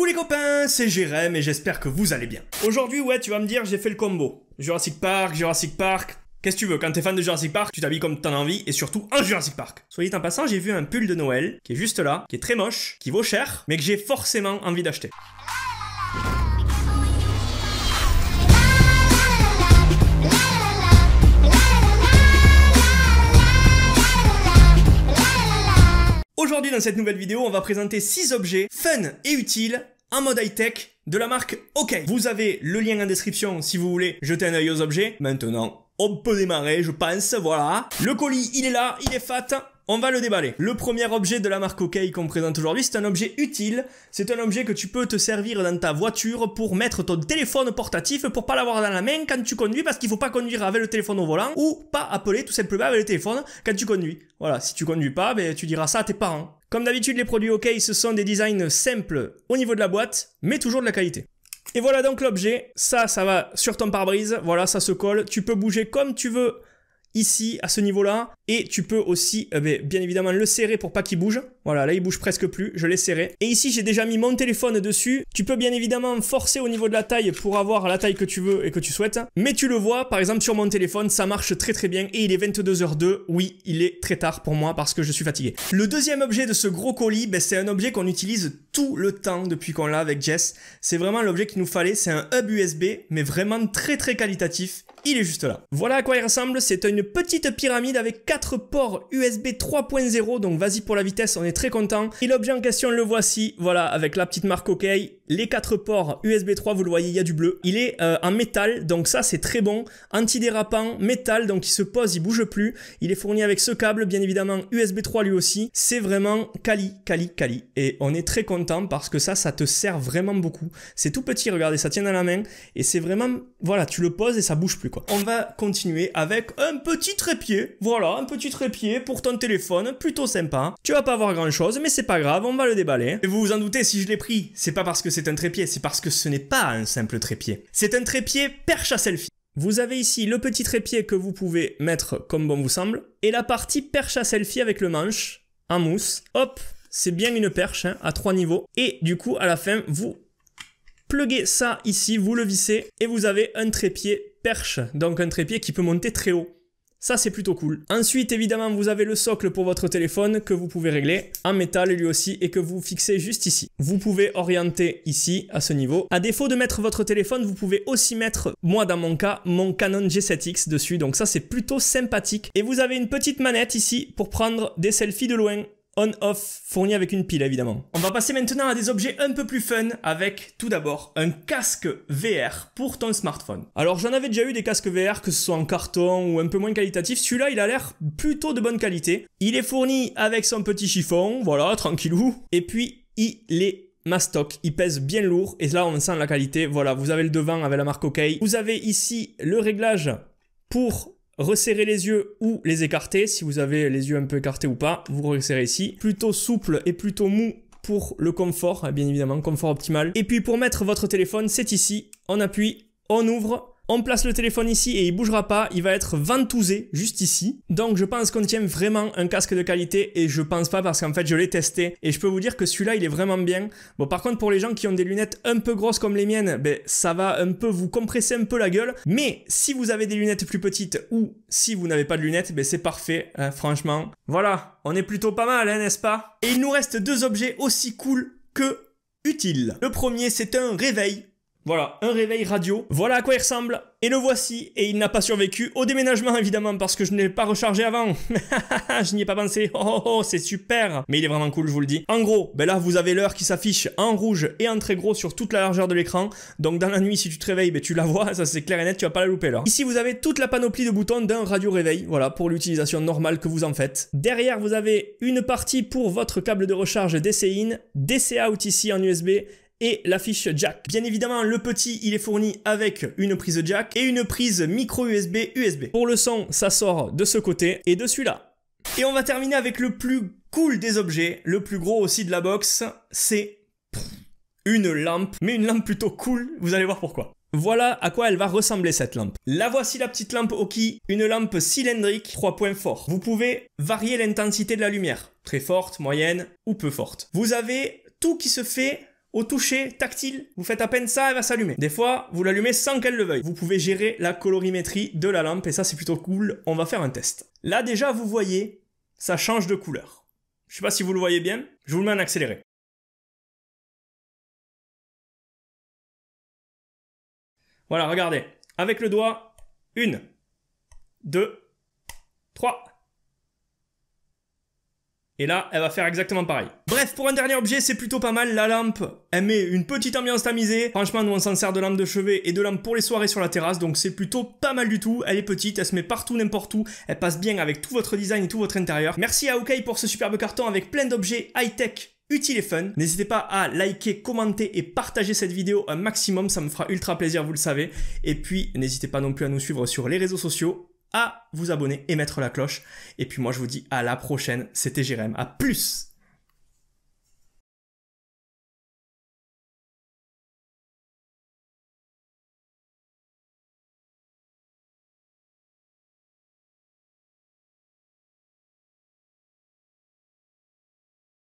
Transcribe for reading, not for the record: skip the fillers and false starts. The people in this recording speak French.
Coucou les copains, c'est Jérém et j'espère que vous allez bien. Aujourd'hui, ouais, tu vas me dire, j'ai fait le combo. Jurassic Park. Qu'est-ce que tu veux, quand t'es fan de Jurassic Park, tu t'habilles comme t'en as envie, et surtout en Jurassic Park. Soit dit en passant, j'ai vu un pull de Noël, qui est juste là, qui est très moche, qui vaut cher, mais que j'ai forcément envie d'acheter. Aujourd'hui dans cette nouvelle vidéo, on va présenter 6 objets fun et utiles en mode high-tech de la marque OK. Vous avez le lien en description si vous voulez jeter un œil aux objets. Maintenant, on peut démarrer, je pense, voilà. Le colis, il est là, il est fat. On va le déballer. Le premier objet de la marque OK qu'on présente aujourd'hui, c'est un objet utile. C'est un objet que tu peux te servir dans ta voiture pour mettre ton téléphone portatif pour pas l'avoir dans la main quand tu conduis, parce qu'il faut pas conduire avec le téléphone au volant ou pas appeler tout simplement avec le téléphone quand tu conduis. Voilà, si tu conduis pas, ben, tu diras ça à tes parents. Comme d'habitude, les produits OK, ce sont des designs simples au niveau de la boîte, mais toujours de la qualité. Et voilà donc l'objet. Ça va sur ton pare-brise. Voilà, ça se colle. Tu peux bouger comme tu veux ici, à ce niveau-là. Et tu peux aussi, bien évidemment, le serrer pour pas qu'il bouge. Voilà, là, il bouge presque plus. Je l'ai serré. Et ici, j'ai déjà mis mon téléphone dessus. Tu peux bien évidemment forcer au niveau de la taille pour avoir la taille que tu veux et que tu souhaites. Mais tu le vois, par exemple, sur mon téléphone, ça marche très très bien. Et il est 22h02. Oui, il est très tard pour moi parce que je suis fatigué. Le deuxième objet de ce gros colis, c'est un objet qu'on utilise tout le temps depuis qu'on l'a avec Jess. C'est vraiment l'objet qu'il nous fallait. C'est un hub USB, mais vraiment très très qualitatif. Il est juste là. Voilà à quoi il ressemble. C'est une petite pyramide avec 4 ports USB 3.0. Donc vas-y pour la vitesse, on est très content. Et l'objet en question, le voici. Voilà, avec la petite marque OK. Les 4 ports USB 3, vous le voyez, il y a du bleu. Il est en métal, donc ça c'est très bon. Antidérapant, métal, donc il se pose, il bouge plus. Il est fourni avec ce câble, bien évidemment USB 3 lui aussi. C'est vraiment quali. Et on est très content parce que ça te sert vraiment beaucoup. C'est tout petit, regardez, ça tient dans la main. Et c'est vraiment, voilà, tu le poses et ça bouge plus quoi. On va continuer avec un petit trépied. Voilà, un petit trépied pour ton téléphone, plutôt sympa. Tu vas pas avoir grand chose, mais c'est pas grave, on va le déballer. Et vous vous en doutez, si je l'ai pris, c'est pas parce que c'est un trépied, c'est parce que ce n'est pas un simple trépied. C'est un trépied perche à selfie. Vous avez ici le petit trépied que vous pouvez mettre comme bon vous semble, et la partie perche à selfie avec le manche en mousse. Hop, c'est bien une perche hein, à 3 niveaux. Et du coup, à la fin, vous pluguez ça ici, vous le vissez, et vous avez un trépied perche, donc un trépied qui peut monter très haut. Ça, c'est plutôt cool. Ensuite, évidemment, vous avez le socle pour votre téléphone que vous pouvez régler en métal lui aussi et que vous fixez juste ici. Vous pouvez orienter ici, à ce niveau. À défaut de mettre votre téléphone, vous pouvez aussi mettre, moi dans mon cas, mon Canon G7X dessus. Donc ça, c'est plutôt sympathique. Et vous avez une petite manette ici pour prendre des selfies de loin. On-off, fourni avec une pile évidemment. On va passer maintenant à des objets un peu plus fun avec tout d'abord un casque VR pour ton smartphone. Alors j'en avais déjà eu des casques VR, que ce soit en carton ou un peu moins qualitatif. Celui-là il a l'air plutôt de bonne qualité. Il est fourni avec son petit chiffon, voilà, tranquillou. Et puis il est mastoc, il pèse bien lourd et là on sent la qualité. Voilà, vous avez le devant avec la marque OK. Vous avez ici le réglage pour resserrer les yeux ou les écarter, si vous avez les yeux un peu écartés ou pas, vous resserrez ici. Plutôt souple et plutôt mou pour le confort, bien évidemment, confort optimal. Et puis pour mettre votre téléphone, c'est ici, on appuie, on ouvre, on place le téléphone ici et il bougera pas, il va être ventousé juste ici. Donc je pense qu'on tient vraiment un casque de qualité et je pense pas parce qu'en fait je l'ai testé et je peux vous dire que celui-là il est vraiment bien. Bon par contre pour les gens qui ont des lunettes un peu grosses comme les miennes, ça va un peu vous compresser un peu la gueule. Mais si vous avez des lunettes plus petites ou si vous n'avez pas de lunettes, c'est parfait, hein, franchement. Voilà, on est plutôt pas mal, hein, n'est-ce pas? Et il nous reste 2 objets aussi cool que utiles. Le premier c'est un réveil. Voilà, un réveil radio. Voilà à quoi il ressemble. Et le voici. Et il n'a pas survécu au déménagement, évidemment, parce que je ne l'ai pas rechargé avant. Je n'y ai pas pensé. Oh, c'est super. Mais il est vraiment cool, je vous le dis. En gros, là, vous avez l'heure qui s'affiche en rouge et en très gros sur toute la largeur de l'écran. Donc, dans la nuit, si tu te réveilles, tu la vois. Ça, c'est clair et net, tu vas pas la louper, là. Ici, vous avez toute la panoplie de boutons d'un radio réveil. Voilà, pour l'utilisation normale que vous en faites. Derrière, vous avez une partie pour votre câble de recharge DC in, DC out ici en USB, et la fiche jack. Bien évidemment, le petit, il est fourni avec une prise jack et une prise micro USB USB. Pour le son, ça sort de ce côté et de celui-là. Et on va terminer avec le plus cool des objets, le plus gros aussi de la box, c'est une lampe, mais une lampe plutôt cool, vous allez voir pourquoi. Voilà à quoi elle va ressembler cette lampe. La voici la petite lampe Oki, une lampe cylindrique 3 points forts. Vous pouvez varier l'intensité de la lumière, très forte, moyenne ou peu forte. Vous avez tout qui se fait au toucher tactile, vous faites à peine ça, elle va s'allumer. Des fois, vous l'allumez sans qu'elle le veuille. Vous pouvez gérer la colorimétrie de la lampe et ça c'est plutôt cool, on va faire un test. Là déjà vous voyez, ça change de couleur. Je sais pas si vous le voyez bien, je vous le mets en accéléré. Voilà, regardez, avec le doigt, 1, 2, 3. Et là, elle va faire exactement pareil. Bref, pour un dernier objet, c'est plutôt pas mal. La lampe, elle met une petite ambiance tamisée. Franchement, nous on s'en sert de lampe de chevet et de lampe pour les soirées sur la terrasse. Donc c'est plutôt pas mal du tout. Elle est petite, elle se met partout, n'importe où. Elle passe bien avec tout votre design et tout votre intérieur. Merci à OK pour ce superbe carton avec plein d'objets high-tech utile et fun. N'hésitez pas à liker, commenter et partager cette vidéo un maximum, ça me fera ultra plaisir, vous le savez. Et puis, n'hésitez pas non plus à nous suivre sur les réseaux sociaux, à vous abonner et mettre la cloche. Et puis moi, je vous dis à la prochaine. C'était Jérém. À plus!